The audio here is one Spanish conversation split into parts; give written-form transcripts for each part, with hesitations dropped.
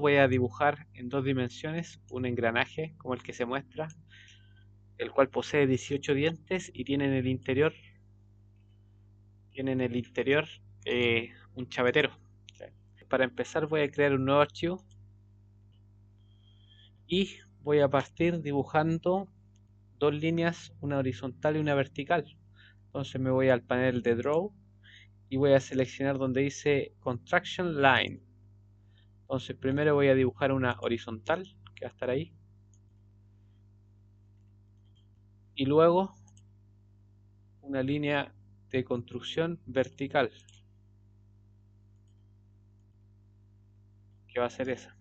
voy a dibujar en 2 dimensiones un engranaje como el que se muestra, el cual posee 18 dientes y tiene en el interior un chavetero. Para empezar voy a crear un nuevo archivo y voy a partir dibujando 2 líneas, una horizontal y una vertical. Entonces me voy al panel de Draw y voy a seleccionar donde dice Contraction Line. Entonces primero voy a dibujar una horizontal que va a estar ahí, y luego una línea de construcción vertical que va a ser esa.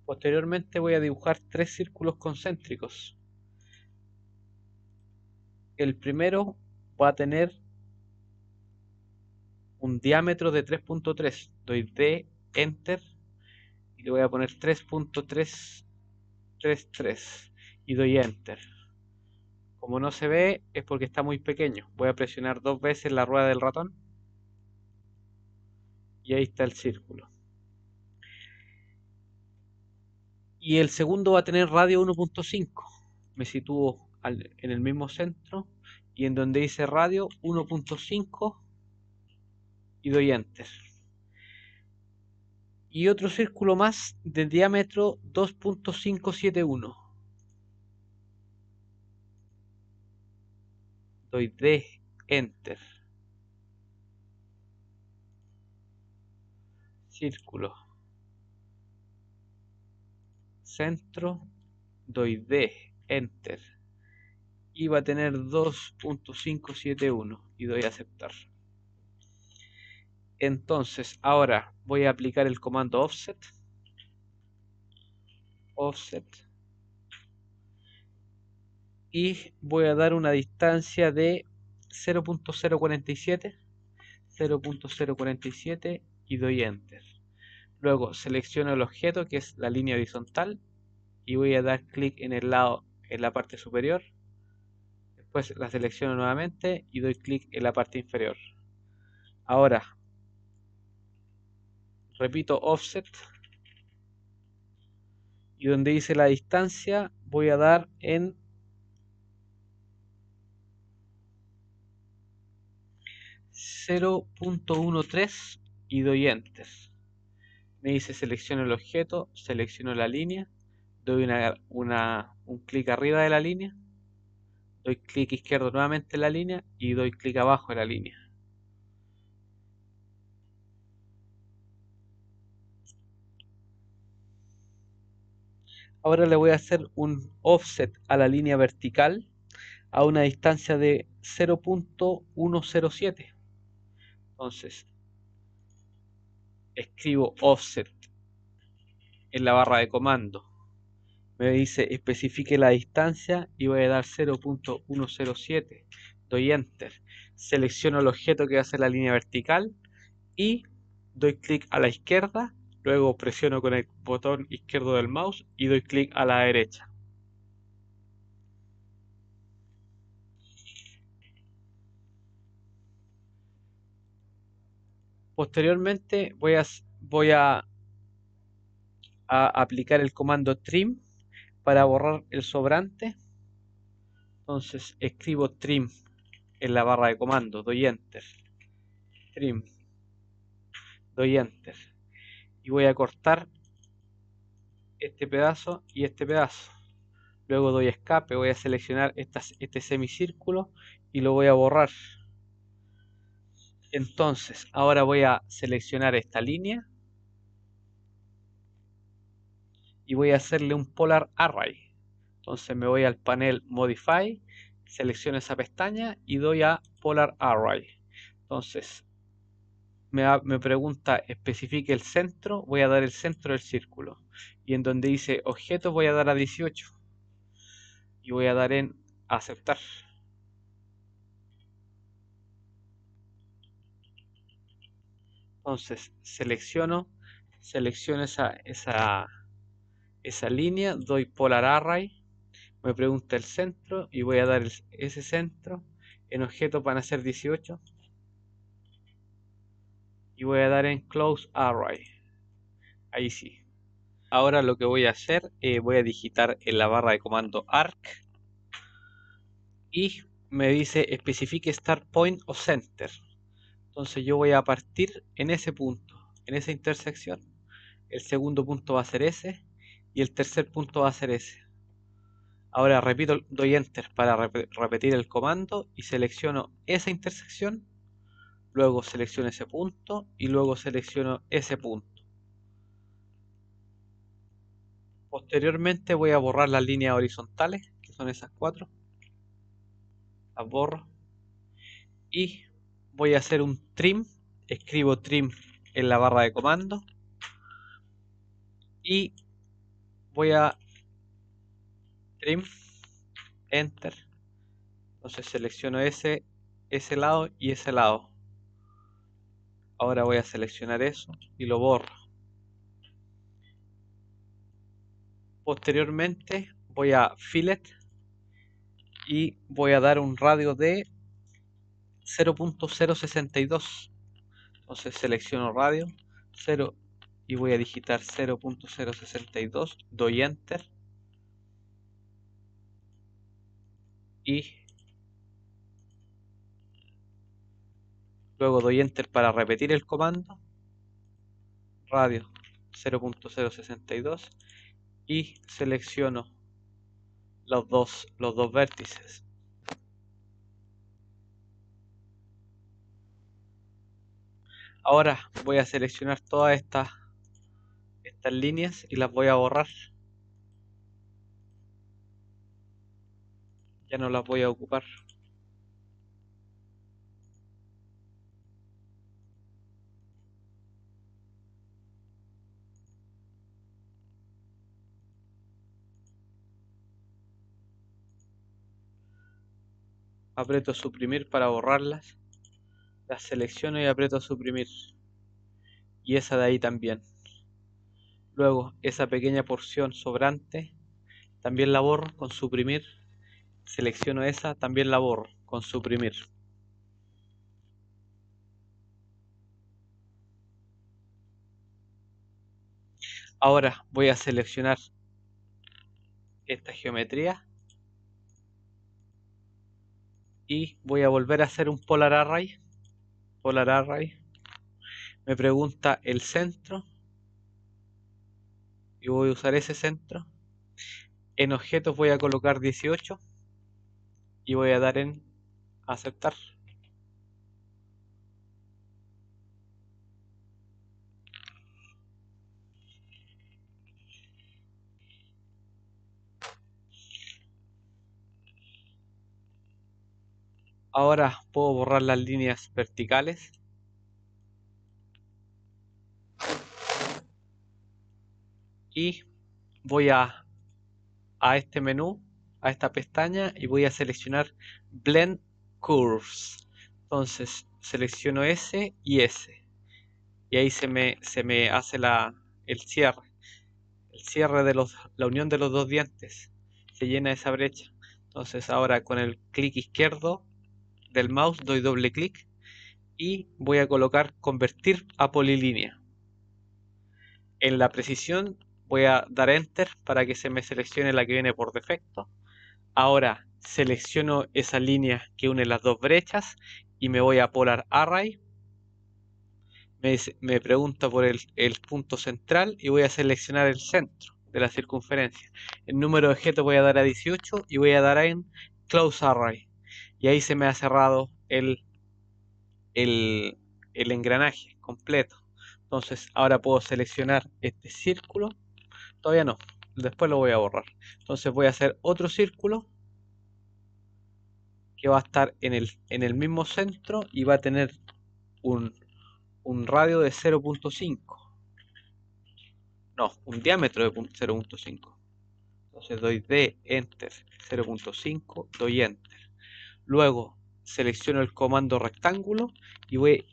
Posteriormente voy a dibujar 3 círculos concéntricos. El primero va a tener un diámetro de 3.3. Doy D, Enter, y le voy a poner 3.333 y doy Enter. Como no se ve es porque está muy pequeño. Voy a presionar 2 veces la rueda del ratón y ahí está el círculo. Y el segundo va a tener radio 1.5. Me sitúo en el mismo centro y en donde dice radio 1.5 y doy Enter. Y otro círculo más de diámetro 2.571. Doy D, Enter. Círculo. Centro. Doy D, Enter. Y va a tener 2.571 y doy a aceptar. Entonces ahora voy a aplicar el comando offset. Y voy a dar una distancia de 0.047 y doy Enter. Luego selecciono el objeto que es la línea horizontal y voy a dar clic en el lado, en la parte superior. Después la selecciono nuevamente y doy clic en la parte inferior. Ahora repito offset y donde dice la distancia voy a dar en 0.13 y doy Enter. Me dice selecciono el objeto, selecciono la línea, doy un clic arriba de la línea, doy clic izquierdo nuevamente en la línea y doy clic abajo en la línea. Ahora le voy a hacer un offset a la línea vertical a una distancia de 0.107. Entonces escribo offset en la barra de comando. Me dice especifique la distancia y voy a dar 0.107. Doy enter. Selecciono el objeto que va a ser la línea vertical y doy clic a la izquierda. Luego presiono con el botón izquierdo del mouse y doy clic a la derecha. Posteriormente voy a aplicar el comando trim para borrar el sobrante. Entonces escribo trim en la barra de comando, doy enter, trim, doy enter y voy a cortar este pedazo y este pedazo. Luego doy escape, voy a seleccionar este semicírculo y lo voy a borrar. Entonces ahora voy a seleccionar esta línea y voy a hacerle un polar array. Entonces me voy al panel modify, selecciono esa pestaña y doy a polar array. Entonces me pregunta especifique el centro, voy a dar el centro del círculo y en donde dice objetos voy a dar a 18 y voy a dar en aceptar. Entonces selecciono esa línea, doy polar array, me pregunta el centro y voy a dar ese centro. En objetos van a ser 18 y voy a dar en close array. Ahí sí. Ahora lo que voy a hacer, voy a digitar en la barra de comando arc y me dice especifique start point o center. Entonces yo voy a partir en ese punto, en esa intersección. El segundo punto va a ser ese y el tercer punto va a ser ese. Ahora repito, doy enter para repetir el comando y selecciono esa intersección. Luego selecciono ese punto y luego selecciono ese punto. Posteriormente voy a borrar las líneas horizontales, que son esas 4. Las borro. Y voy a hacer un trim. Escribo trim en la barra de comando. Y voy a trim, enter. Entonces selecciono ese lado y ese lado. Ahora voy a seleccionar eso y lo borro. Posteriormente voy a fillet y voy a dar un radio de 0.062. Entonces selecciono radio 0 y voy a digitar 0.062, doy enter y luego doy enter para repetir el comando, radio 0.062 y selecciono los dos vértices. Ahora voy a seleccionar todas estas líneas y las voy a borrar. Ya no las voy a ocupar. Aprieto suprimir para borrarlas. Las selecciono y aprieto suprimir. Y esa de ahí también. Luego esa pequeña porción sobrante también la borro con suprimir. Selecciono esa, también la borro con suprimir. Ahora voy a seleccionar esta geometría y voy a volver a hacer un polar array. Polar array. Me pregunta el centro y voy a usar ese centro. En objetos voy a colocar 18 y voy a dar en aceptar. Ahora puedo borrar las líneas verticales. Y voy a este menú, a esta pestaña y voy a seleccionar Blend Curves. Entonces selecciono ese y ese. Y ahí se me hace el cierre de la unión de los dos dientes. Se llena esa brecha. Entonces ahora con el clic izquierdo del mouse doy doble clic y voy a colocar convertir a polilínea. En la precisión voy a dar enter para que se me seleccione la que viene por defecto. Ahora selecciono esa línea que une las dos brechas y me voy a Polar Array. Me pregunta por el punto central y voy a seleccionar el centro de la circunferencia. El número de objetos voy a dar a 18 y voy a dar en Close Array. Y ahí se me ha cerrado el engranaje completo. Entonces ahora puedo seleccionar este círculo. Todavía no, después lo voy a borrar. Entonces voy a hacer otro círculo que va a estar en el mismo centro y va a tener un radio de 0.5. No, un diámetro de 0.5. Entonces doy D, Enter, 0.5, doy Enter. Luego selecciono el comando rectángulo y voy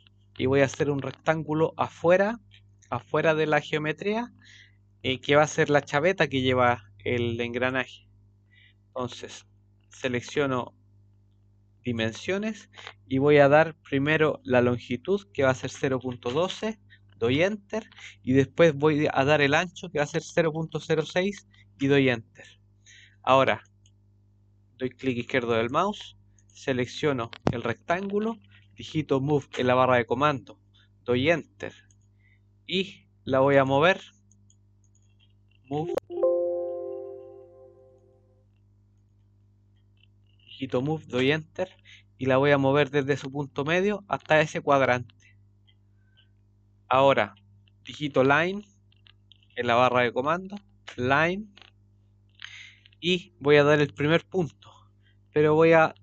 a hacer un rectángulo afuera de la geometría, que va a ser la chaveta que lleva el engranaje. Entonces selecciono dimensiones y voy a dar primero la longitud, que va a ser 0.12, doy enter y después voy a dar el ancho que va a ser 0.06 y doy enter. Ahora doy clic izquierdo del mouse, selecciono el rectángulo, digito move en la barra de comando, doy enter y la voy a mover, move, digito move, doy enter y la voy a mover desde su punto medio hasta ese cuadrante. Ahora digito line en la barra de comando, line, y voy a dar el primer punto, pero voy a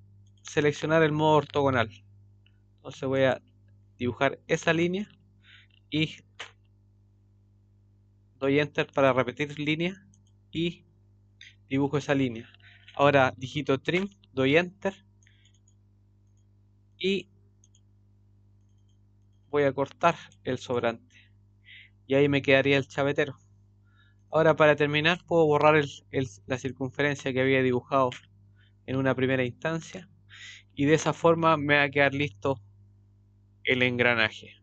seleccionar el modo ortogonal. Entonces voy a dibujar esa línea y doy enter para repetir línea y dibujo esa línea. Ahora digito trim, doy enter y voy a cortar el sobrante y ahí me quedaría el chavetero. Ahora para terminar puedo borrar la circunferencia que había dibujado en una primera instancia y de esa forma me va a quedar listo el engranaje.